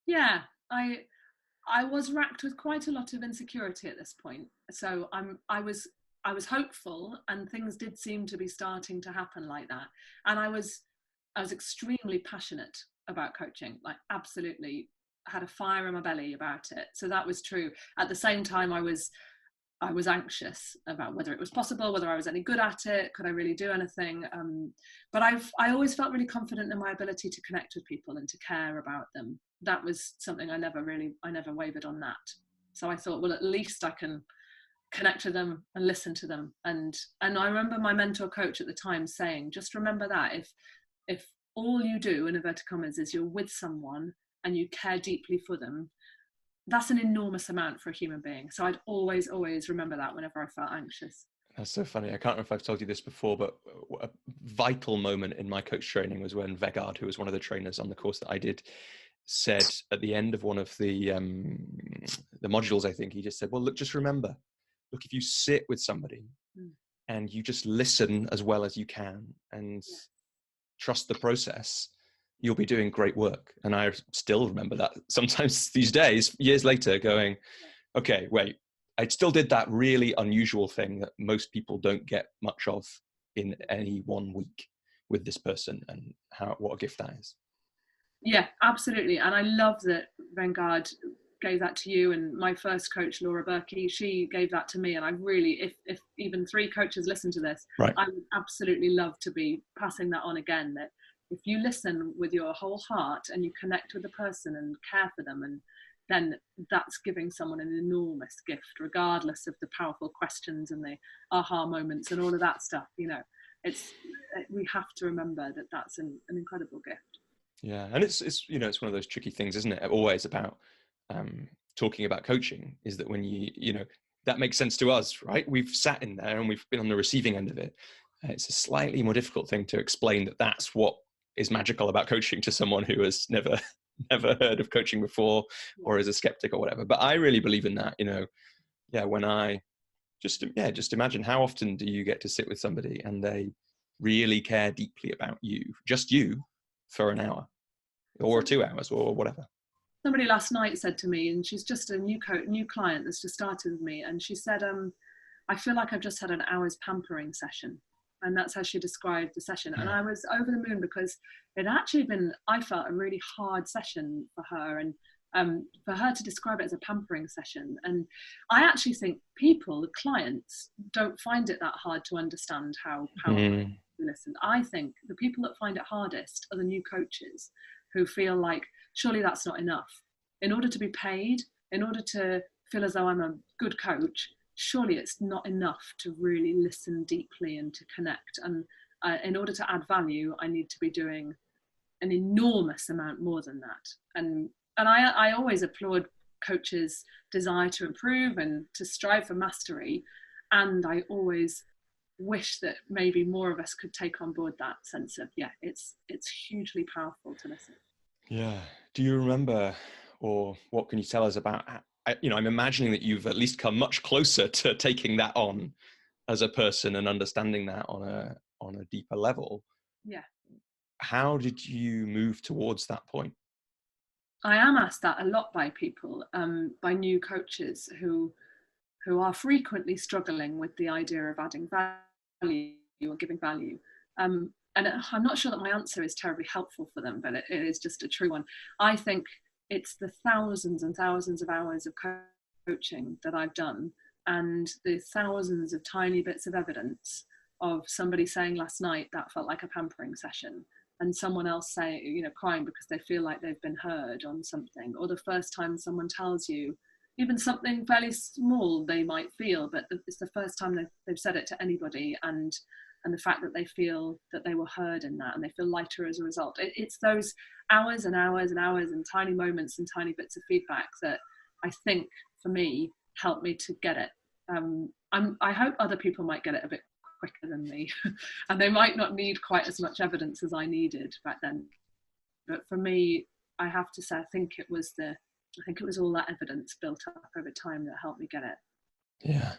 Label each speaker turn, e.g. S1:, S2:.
S1: Yeah, I was racked with quite a lot of insecurity at this point. So I was hopeful, and things did seem to be starting to happen like that. And I was extremely passionate about coaching, like absolutely had a fire in my belly about it. So that was true. At the same time, I was anxious about whether it was possible, whether I was any good at it, could I really do anything? But I always felt really confident in my ability to connect with people and to care about them. That was something I never wavered on that. So I thought, well, at least I can connect to them and listen to them. And I remember my mentor coach at the time saying, just remember that if all you do, in inverted commas, is you're with someone and you care deeply for them, that's an enormous amount for a human being. So I'd always remember that whenever I felt anxious.
S2: That's so funny. I can't remember if I've told you this before, but a vital moment in my coach training was when Vegard, who was one of the trainers on the course that I did, said at the end of one of the modules, I think, he just said, well, look, just remember, look, if you sit with somebody and you just listen as well as you can and trust the process, you'll be doing great work. And I still remember that sometimes these days, years later, going, okay, wait, I still did that really unusual thing that most people don't get much of in any one week with this person, and what a gift that is.
S1: Yeah, absolutely. And I love that Vanguard gave that to you, and my first coach, Laura Berkey, she gave that to me. And I really, if even 3 coaches listen to this,
S2: right,
S1: I would absolutely love to be passing that on again, that if you listen with your whole heart and you connect with the person and care for them, and then that's giving someone an enormous gift, regardless of the powerful questions and the aha moments and all of that stuff. We have to remember that that's an incredible gift.
S2: Yeah, and it's it's one of those tricky things, isn't it? Always about talking about coaching, is that when that makes sense to us, right? We've sat in there and we've been on the receiving end of it. It's a slightly more difficult thing to explain that that's what is magical about coaching to someone who has never heard of coaching before or is a skeptic or whatever. But I really believe in that. When I just imagine, how often do you get to sit with somebody and they really care deeply about you, just you, for an hour or 2 hours or whatever.
S1: Somebody last night said to me, and she's just a new client that's just started with me, and she said, I feel like I've just had an hour's pampering session. And that's how she described the session. And I was over the moon, because it actually been, I felt, a really hard session for her, and for her to describe it as a pampering session. And I actually think people, the clients, don't find it that hard to understand how powerful we listen. I think the people that find it hardest are the new coaches, who feel like, surely that's not enough. In order to be paid, in order to feel as though I'm a good coach, surely it's not enough to really listen deeply and to connect. And in order to add value, I need to be doing an enormous amount more than that. And I always applaud coaches' desire to improve and to strive for mastery. And I always wish that maybe more of us could take on board that sense of, it's hugely powerful to listen.
S2: Yeah. Do you remember, or what can you tell us about, I'm imagining that you've at least come much closer to taking that on as a person and understanding that on a deeper level.
S1: Yeah.
S2: How did you move towards that point?
S1: I am asked that a lot by people, by new coaches who are frequently struggling with the idea of adding value or giving value. And I'm not sure that my answer is terribly helpful for them, but it is just a true one. I think it's the thousands and thousands of hours of coaching that I've done, and the thousands of tiny bits of evidence of somebody saying last night that felt like a pampering session, and someone else saying, crying because they feel like they've been heard on something, or the first time someone tells you, even something fairly small they might feel, but it's the first time they've said it to anybody, and the fact that they feel that they were heard in that, and they feel lighter as a result. It's those hours and hours and hours and tiny moments and tiny bits of feedback that I think, for me, helped me to get it. I hope other people might get it a bit quicker than me, and they might not need quite as much evidence as I needed back then. But for me, I have to say, I think it was all that evidence built up over time that helped me get it.
S2: Yeah.